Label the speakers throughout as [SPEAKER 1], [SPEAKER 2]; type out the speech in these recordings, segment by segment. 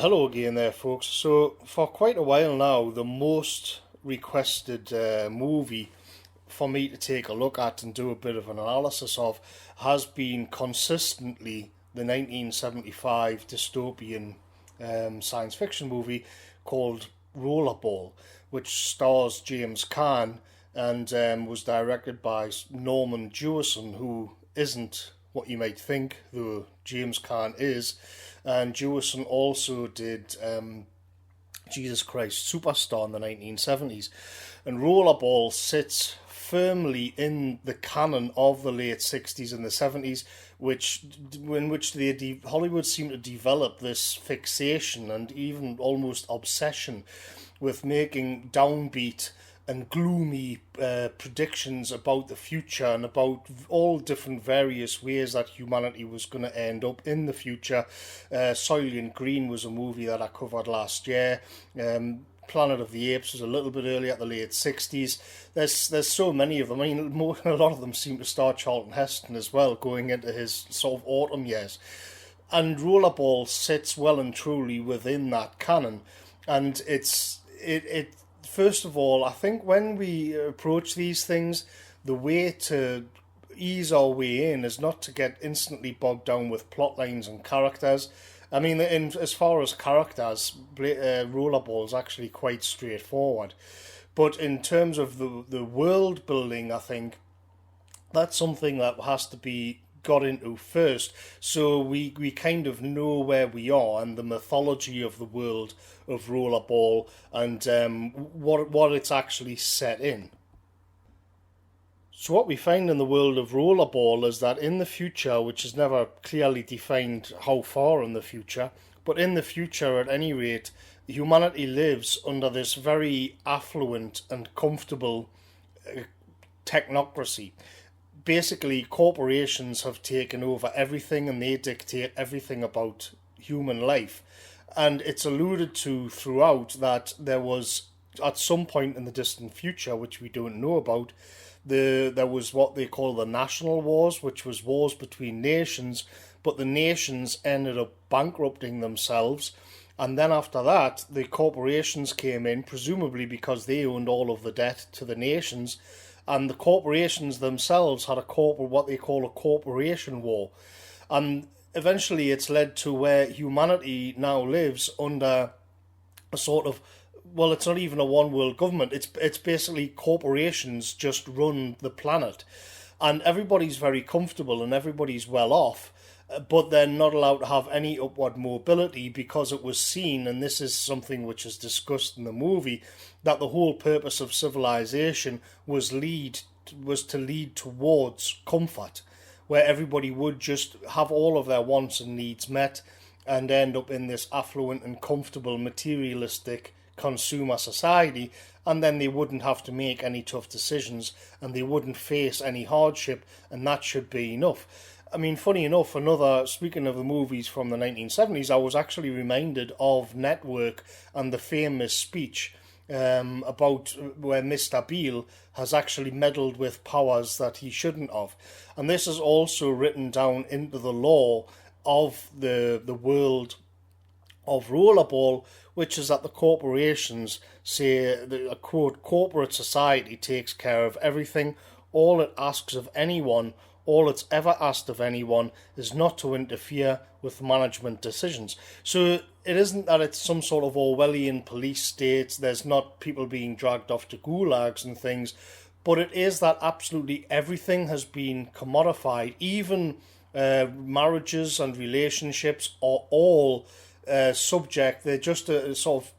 [SPEAKER 1] Hello again there, folks. So, for quite a while now, the most requested movie for me to take a look at and do a bit of an analysis of has been consistently the 1975 dystopian science fiction movie called Rollerball, which stars James Caan and was directed by Norman Jewison, who isn't what you might think, though James Caan is. And Jewison also did Jesus Christ Superstar in the 1970s. And Rollerball sits firmly in the canon of the late 60s and the 70s, in which Hollywood seemed to develop this fixation and even almost obsession with making downbeat and gloomy predictions about the future and about all different various ways that humanity was going to end up in the future. Soylent Green was a movie that I covered last year. Planet of the Apes was a little bit earlier, at the late 60s. There's so many of them. I mean, a lot of them seem to star Charlton Heston as well, going into his sort of autumn years. And Rollerball sits well and truly within that canon. And it first of all, I think when we approach these things, the way to ease our way in is not to get instantly bogged down with plot lines and characters. I mean, as far as characters, Rollerball is actually quite straightforward. But in terms of the world building, I think that's something that has to be got into first, so we kind of know where we are and the mythology of the world of Rollerball and what it's actually set in. So what we find in the world of Rollerball is that in the future, which is never clearly defined how far in the future, but in the future at any rate, humanity lives under this very affluent and comfortable technocracy. Basically, corporations have taken over everything and they dictate everything about human life. And it's alluded to throughout that there was, at some point in the distant future, which we don't know about, there was what they call the national wars, which was wars between nations, but the nations ended up bankrupting themselves. And then after that, the corporations came in, presumably because they owned all of the debt to the nations, and the corporations themselves had what they call a corporation war. And eventually it's led to where humanity now lives under a sort of, well, it's not even a one world government. It's basically corporations just run the planet. And everybody's very comfortable and everybody's well off, but they're not allowed to have any upward mobility because it was seen, and this is something which is discussed in the movie, that the whole purpose of civilization was to lead towards comfort, where everybody would just have all of their wants and needs met and end up in this affluent and comfortable materialistic consumer society, and then they wouldn't have to make any tough decisions and they wouldn't face any hardship, and that should be enough. I mean, funny enough, speaking of the movies from the 1970s, I was actually reminded of Network and the famous speech about where Mr. Beale has actually meddled with powers that he shouldn't have. And this is also written down into the law of the world of Rollerball, which is that the corporations say, quote, corporate society takes care of everything. All it asks of anyone, all it's ever asked of anyone, is not to interfere with management decisions. So it isn't that it's some sort of Orwellian police state, there's not people being dragged off to gulags and things, but it is that absolutely everything has been commodified. Even marriages and relationships are all subject, they're just a sort of,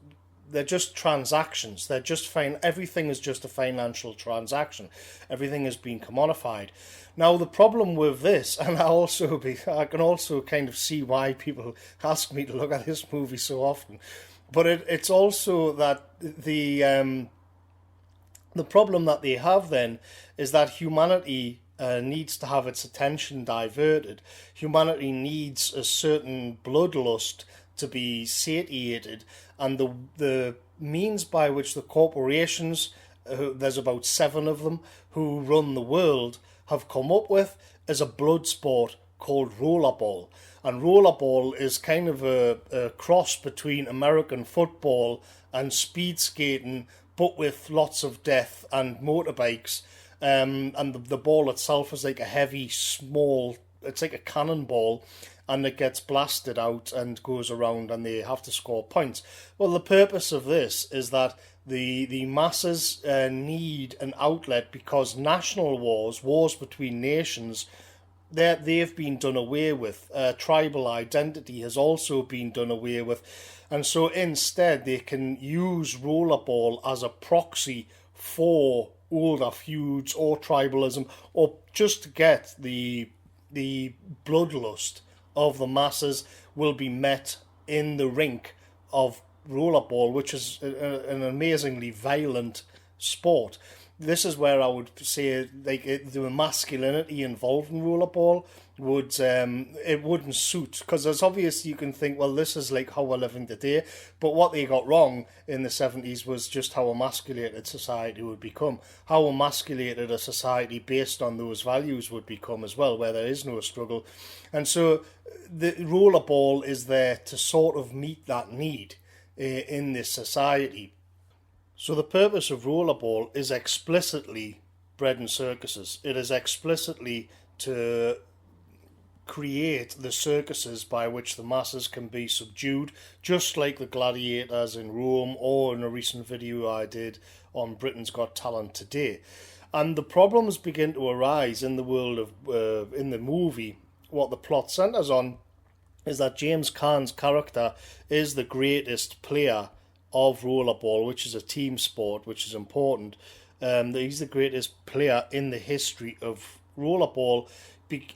[SPEAKER 1] they're just transactions. They're just fine. Everything is just a financial transaction. Everything has been commodified. Now the problem with this, and I can also kind of see why people ask me to look at this movie so often, but it's also that the problem that they have then is that humanity needs to have its attention diverted. Humanity needs a certain bloodlust to be satiated, and the means by which the corporations, there's about 7 of them, who run the world, have come up with is a blood sport called Rollerball. And Rollerball is kind of a cross between American football and speed skating, but with lots of death and motorbikes. And the ball itself is like a heavy, small, it's like a cannonball, and it gets blasted out and goes around, and they have to score points. Well, the purpose of this is that the masses need an outlet, because national wars between nations, they've been done away with. Tribal identity has also been done away with. And so instead they can use rollerball as a proxy for older feuds or tribalism, or just to get the bloodlust of the masses will be met in the rink of rollerball, which is an amazingly violent sport. This is where I would say, like, the masculinity involved in rollerball it wouldn't suit, because it's obvious you can think, well, this is like how we're living today, but what they got wrong in the 70s was just how emasculated society would become, how emasculated a society based on those values would become as well, where there is no struggle. And so the rollerball is there to sort of meet that need in this society. So the purpose of rollerball is explicitly bread and circuses. It is explicitly to create the circuses by which the masses can be subdued, just like the gladiators in Rome, or in a recent video I did on Britain's Got Talent today. And the problems begin to arise in the world of in the movie. What the plot centres on is that James Caan's character is the greatest player of rollerball, which is a team sport, which is important. He's the greatest player in the history of rollerball,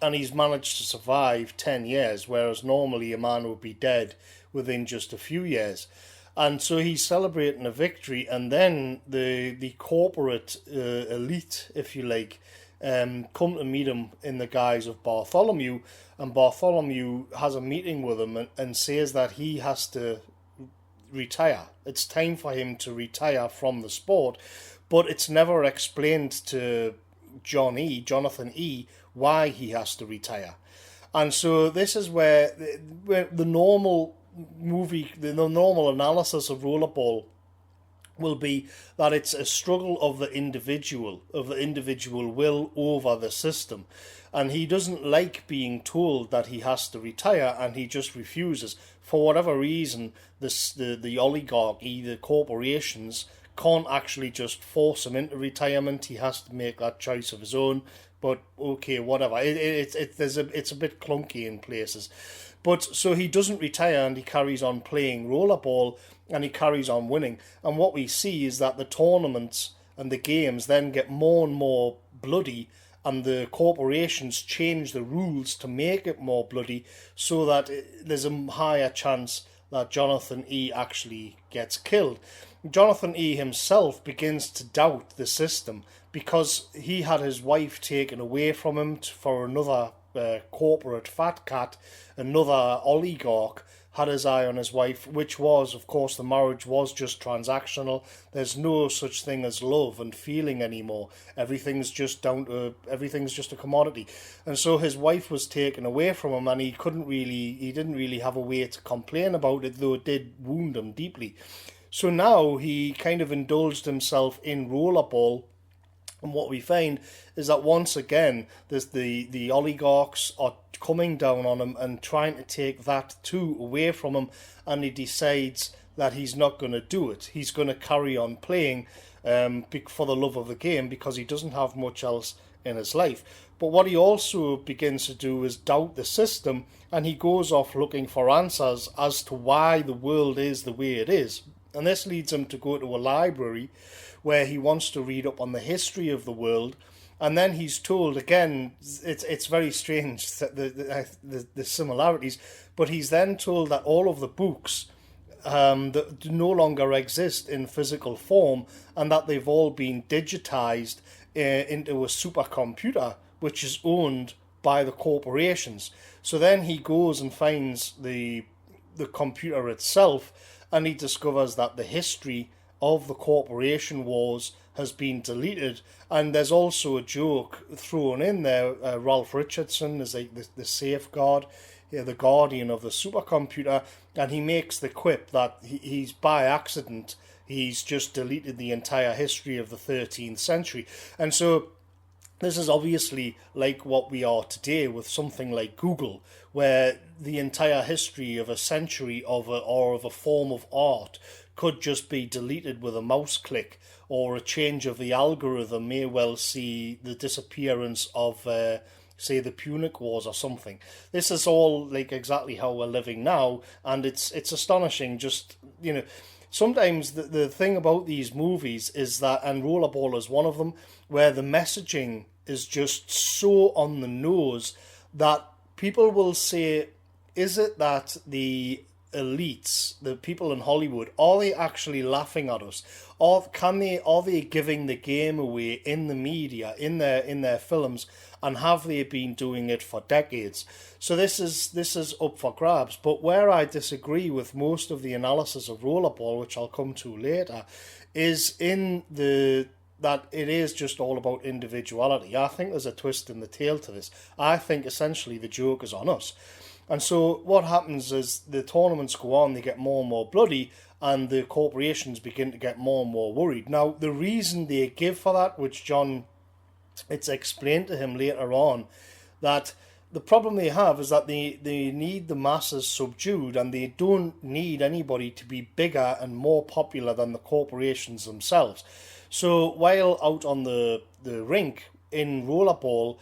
[SPEAKER 1] and he's managed to survive 10 years, whereas normally a man would be dead within just a few years. And so he's celebrating a victory, and then the corporate elite, if you like, come to meet him in the guise of Bartholomew, and Bartholomew has a meeting with him and says that he has to retire. It's time for him to retire from the sport, but it's never explained to Jonathan E, why he has to retire. And so this is where the normal analysis of rollerball will be that it's a struggle of the individual will over the system. And he doesn't like being told that he has to retire, and he just refuses. For whatever reason, the oligarchy, the corporations, can't actually just force him into retirement. He has to make that choice of his own. But okay, whatever. It's a bit clunky in places. But so he doesn't retire, and he carries on playing rollerball, and he carries on winning. And what we see is that the tournaments and the games then get more and more bloody, and the corporations change the rules to make it more bloody, so that there's a higher chance that Jonathan E actually gets killed. Jonathan E himself begins to doubt the system, because he had his wife taken away from him for another corporate fat cat. Another oligarch had his eye on his wife, which was, of course, the marriage was just transactional. There's no such thing as love and feeling anymore. Everything's just a commodity. And so his wife was taken away from him, and he didn't really have a way to complain about it, though it did wound him deeply. So now he kind of indulged himself in rollerball. And what we find is that once again, there's the oligarchs are coming down on him and trying to take that too away from him, and he decides that he's not going to do it. He's going to carry on playing for the love of the game, because he doesn't have much else in his life. But what he also begins to do is doubt the system, and he goes off looking for answers as to why the world is the way it is. And this leads him to go to a library where he wants to read up on the history of the world. And then he's told, again, it's very strange, the similarities, but he's then told that all of the books that no longer exist in physical form, and that they've all been digitized into a supercomputer, which is owned by the corporations. So then he goes and finds the computer itself, and he discovers that the history of the corporation wars has been deleted. And there's also a joke thrown in there. Ralph Richardson is like the safeguard, the guardian of the supercomputer, and he makes the quip that he's by accident, he's just deleted the entire history of the 13th century. And so this is obviously like what we are today with something like Google, where the entire history of a century of a form of art could just be deleted with a mouse click, or a change of the algorithm may well see the disappearance of, say, the Punic Wars or something. This is all like exactly how we're living now, and it's astonishing. Just, sometimes the thing about these movies is that, and Rollerball is one of them, where the messaging is just so on the nose that people will say, is it that the elites, the people in Hollywood, are they actually laughing at us? Or are they giving the game away in the media, in their films, and have they been doing it for decades? So this is up for grabs. But where I disagree with most of the analysis of Rollerball, which I'll come to later, is in that it is just all about individuality. I think there's a twist in the tail to this. I think essentially the joke is on us. And so what happens is the tournaments go on, they get more and more bloody, and the corporations begin to get more and more worried. Now, the reason they give for that, which it's explained to him later on, that the problem they have is that they need the masses subdued, and they don't need anybody to be bigger and more popular than the corporations themselves. So while out on the rink in Rollerball,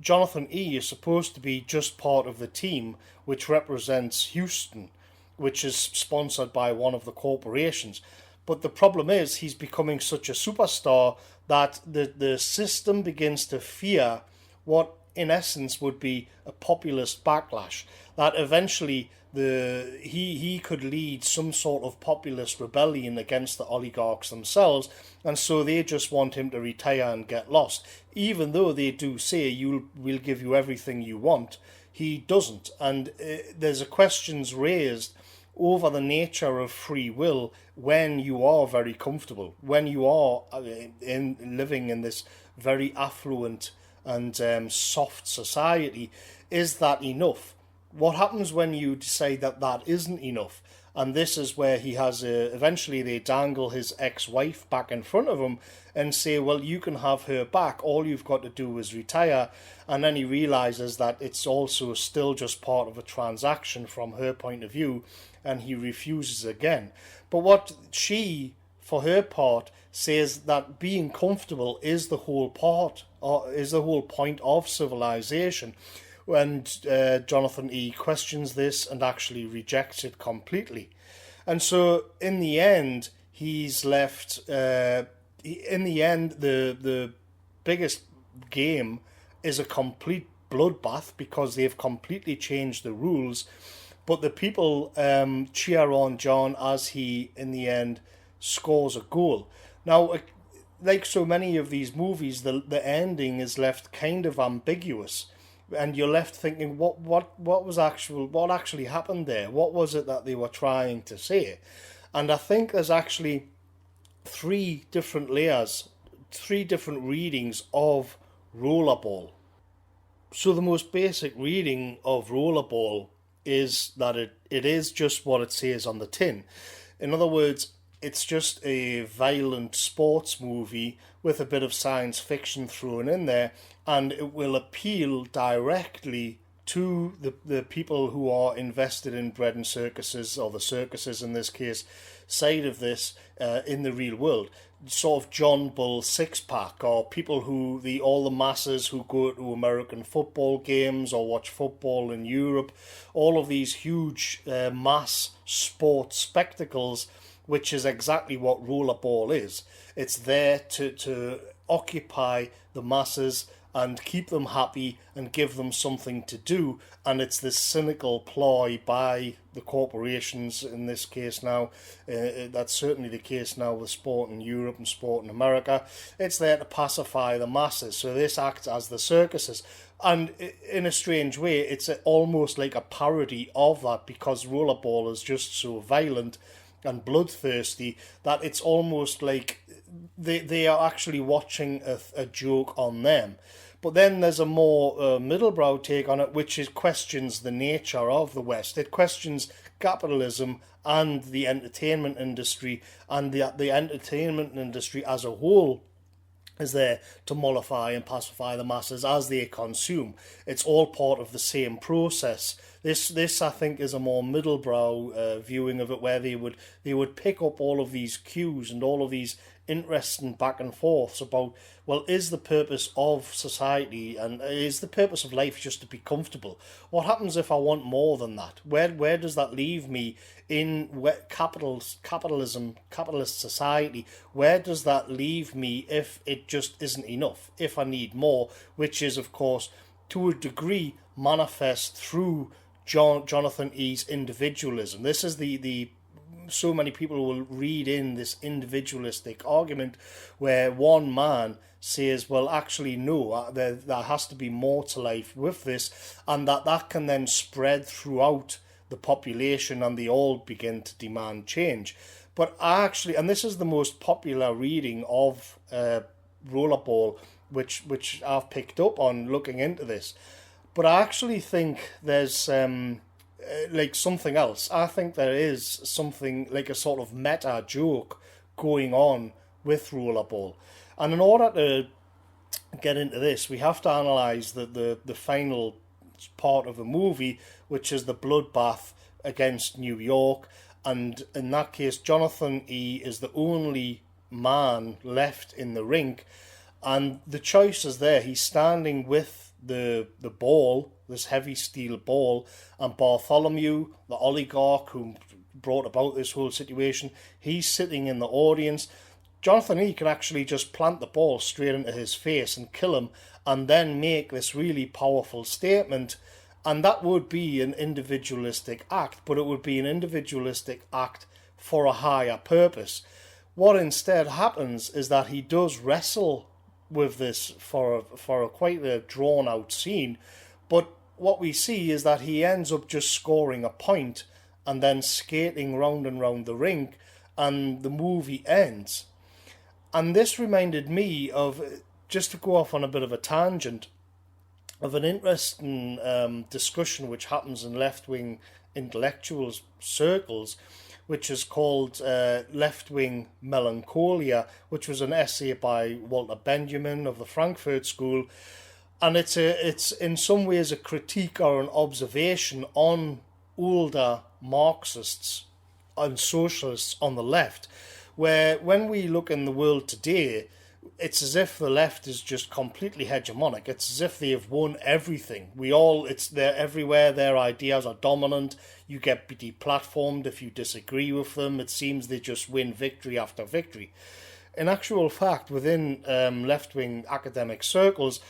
[SPEAKER 1] Jonathan E. is supposed to be just part of the team which represents Houston, which is sponsored by one of the corporations. But the problem is he's becoming such a superstar that the system begins to fear what in essence would be a populist backlash, that eventually he could lead some sort of populist rebellion against the oligarchs themselves, and so they just want him to retire and get lost. Even though they do say we'll give you everything you want, he doesn't. And there's a questions raised over the nature of free will when you are very comfortable, when you are living in this very affluent and soft society. Is that enough? What happens when you decide that isn't enough? And this is where he has eventually they dangle his ex-wife back in front of him and say, well, you can have her back, all you've got to do is retire. And then he realizes that it's also still just part of a transaction from her point of view, and he refuses again. But what she, for her part, says that being comfortable is the whole part, or is the whole point of civilization. And Jonathan E. questions this and actually rejects it completely. And so in the end, he's left... in the end, the biggest game is a complete bloodbath because they've completely changed the rules. But the people cheer on John as he, in the end, scores a goal. Now, like so many of these movies, the ending is left kind of ambiguous. And you're left thinking, what actually happened there? What was it that they were trying to say? And I think there's actually three different layers, three different readings of Rollerball. So the most basic reading of Rollerball is that it is just what it says on the tin. In other words, it's just a violent sports movie with a bit of science fiction thrown in there, and it will appeal directly to the people who are invested in bread and circuses, or the circuses in this case, side of this in the real world. Sort of John Bull six-pack, or people all the masses who go to American football games or watch football in Europe, all of these huge mass sports spectacles, which is exactly what Rollerball is. It's there to occupy the masses and keep them happy and give them something to do. And it's this cynical ploy by the corporations in this case now. That's certainly the case now with sport in Europe and sport in America. It's there to pacify the masses. So this acts as the circuses. And in a strange way, it's almost like a parody of that, because Rollerball is just so violent and bloodthirsty that it's almost like they are actually watching a joke on them. But then there's a more middlebrow take on it, which is questions the nature of the West. It questions capitalism and the entertainment industry, and the entertainment industry as a whole is there to mollify and pacify the masses as they consume. It's all part of the same process. This I think is a more middlebrow viewing of it, where they would pick up all of these cues and all of these interesting back and forths about, well, is the purpose of society and is the purpose of life just to be comfortable? What happens if I want more than that? Where does that leave me in capitalism, capitalist society? Where does that leave me if it just isn't enough, if I need more, which is, of course, to a degree manifest through Jonathan E's individualism. This is the so many people will read in this individualistic argument where one man says, well, actually, no, there has to be more to life with this, and that can then spread throughout the population and they all begin to demand change. But actually, and this is the most popular reading of Rollerball, which I've picked up on looking into this, but I actually think there's like something else. I think there is something like a sort of meta joke going on with Rollerball. And in order to get into this, we have to analyse the final part of the movie, which is the bloodbath against New York. And in that case, Jonathan E is the only man left in the rink. And the choice is there. He's standing with the ball, this heavy steel ball, and Bartholomew, the oligarch who brought about this whole situation, he's sitting in the audience. Jonathan E can actually just plant the ball straight into his face and kill him, and then make this really powerful statement. And that would be an individualistic act, but it would be an individualistic act for a higher purpose. What instead happens is that he does wrestle with this for a quite a drawn out scene, but what we see is that he ends up just scoring a point and then skating round and round the rink, and the movie ends. And this reminded me of, just to go off on a bit of a tangent, of an interesting discussion which happens in left-wing intellectual circles, which is called Left-Wing Melancholia, which was an essay by Walter Benjamin of the Frankfurt School. And it's in some ways a critique or an observation on older Marxists and socialists on the left, where when we look in the world today, it's as if the left is just completely hegemonic. It's as if they have won everything. They're everywhere. Their ideas are dominant. You get deplatformed if you disagree with them. It seems they just win victory after victory. In actual fact, within left-wing academic circles,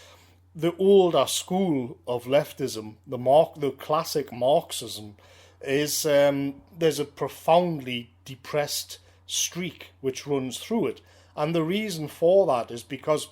[SPEAKER 1] the older school of leftism, the classic Marxism, is there's a profoundly depressed streak which runs through it. And the reason for that is because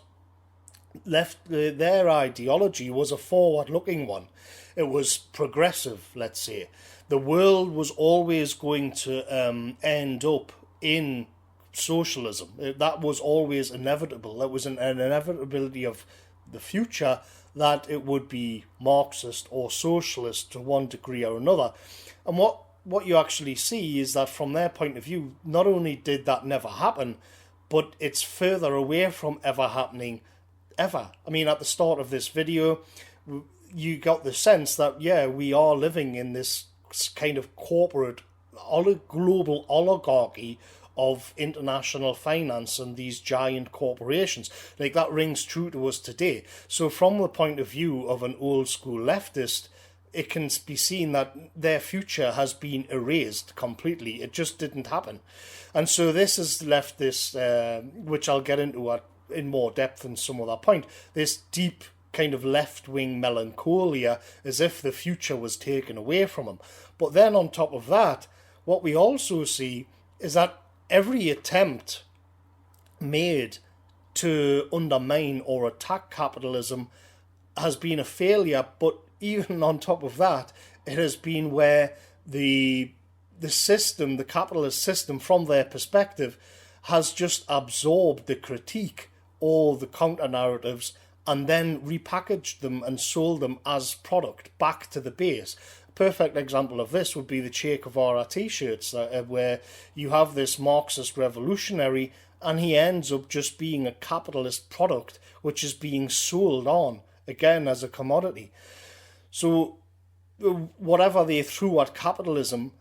[SPEAKER 1] their ideology was a forward-looking one. It was progressive, let's say. The world was always going to end up in socialism. That was always inevitable. That was an inevitability of the future, that it would be Marxist or socialist to one degree or another. And what you actually see is that from their point of view, not only did that never happen, but it's further away from ever happening ever. I mean, at the start of this video, you got the sense that, yeah, we are living in this kind of corporate, global oligarchy of international finance and these giant corporations. Like, that rings true to us today. So from the point of view of an old school leftist, it can be seen that their future has been erased completely. It just didn't happen. And so this has left this, which I'll get into in more depth in some other point, this deep kind of left-wing melancholia, as if the future was taken away from them. But then on top of that, what we also see is that every attempt made to undermine or attack capitalism has been a failure. But even on top of that, it has been where the system, the capitalist system, from their perspective, has just absorbed the critique or the counter narratives and then repackaged them and sold them as product back to the base. A perfect example of this would be the Che Guevara t-shirts, where you have this Marxist revolutionary and he ends up just being a capitalist product which is being sold on, again, as a commodity. So whatever they threw at capitalism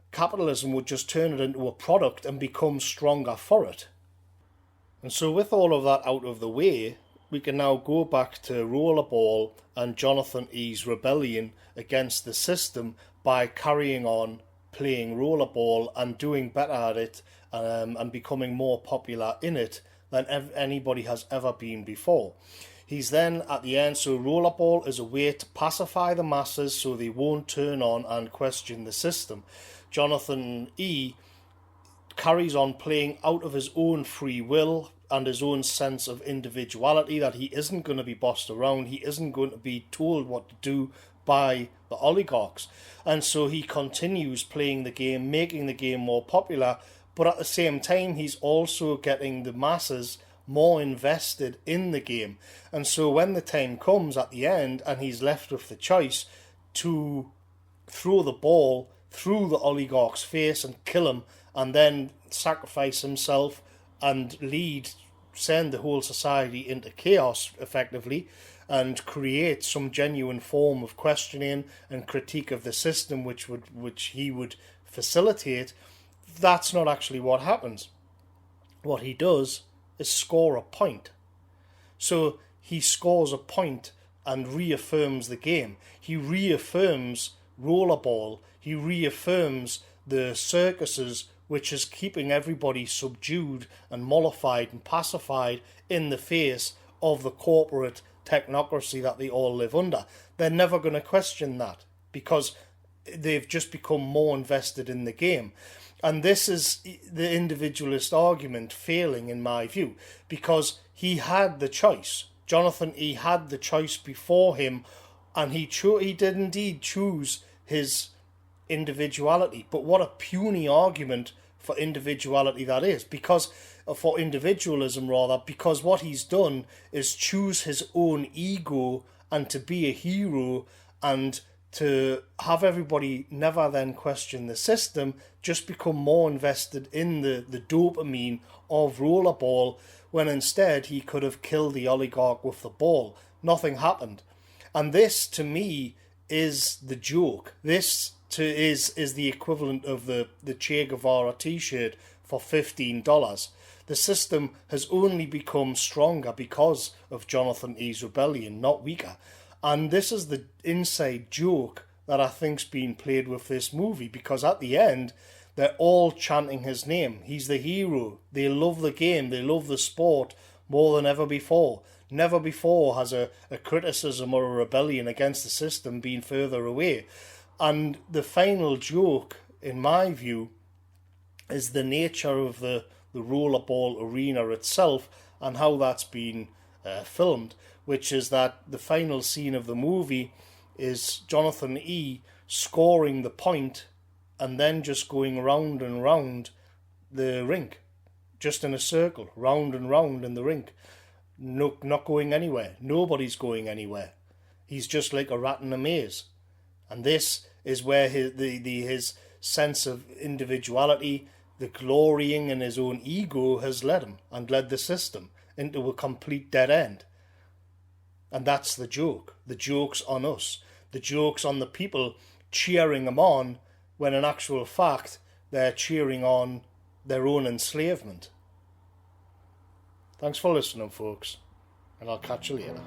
[SPEAKER 1] would just turn it into a product and become stronger for it. And so with all of that out of the way, we can now go back to Rollerball and Jonathan E.'s rebellion against the system by carrying on playing Rollerball and doing better at it, and becoming more popular in it than anybody has ever been before. He's then at the end, so Rollerball is a way to pacify the masses so they won't turn on and question the system. Jonathan E. carries on playing out of his own free will and his own sense of individuality, that he isn't going to be bossed around, he isn't going to be told what to do by the oligarchs. And so he continues playing the game, making the game more popular, but at the same time he's also getting the masses more invested in the game. And so when the time comes at the end and he's left with the choice to throw the ball through the oligarch's face and kill him, and then sacrifice himself and send the whole society into chaos effectively, and create some genuine form of questioning and critique of the system which he would facilitate, that's not actually what happens. What he does is score a point. So he scores a point and reaffirms the game. He reaffirms Rollerball. He reaffirms the circuses which is keeping everybody subdued and mollified and pacified in the face of the corporate technocracy that they all live under. They're never going to question that because they've just become more invested in the game. And this is the individualist argument failing, in my view, because he had the choice. Jonathan E. had the choice before him, and he did indeed choose his individuality. But what a puny argument for individuality that is, because for individualism rather, because what he's done is choose his own ego and to be a hero and to have everybody never then question the system, just become more invested in the dopamine of Rollerball, when instead he could have killed the oligarch with the ball. Nothing happened. And this, to me, is the joke. This is the equivalent of the Che Guevara t-shirt for $15. The system has only become stronger because of Jonathan E.'s rebellion, not weaker. And this is the inside joke that I think's been played with this movie, because at the end, they're all chanting his name. He's the hero. They love the game. They love the sport more than ever before. Never before has a criticism or a rebellion against the system been further away. And the final joke, in my view, is the nature of the Rollerball arena itself and how that's been filmed, which is that the final scene of the movie is Jonathan E. scoring the point and then just going round and round the rink, just in a circle, round and round in the rink, not going anywhere. Nobody's going anywhere. He's just like a rat in a maze. And this is where his sense of individuality, the glorying in his own ego, has led him and led the system into a complete dead end. And that's the joke. The joke's on us. The joke's on the people cheering him on, when in actual fact they're cheering on their own enslavement. Thanks for listening, folks, and I'll catch you later.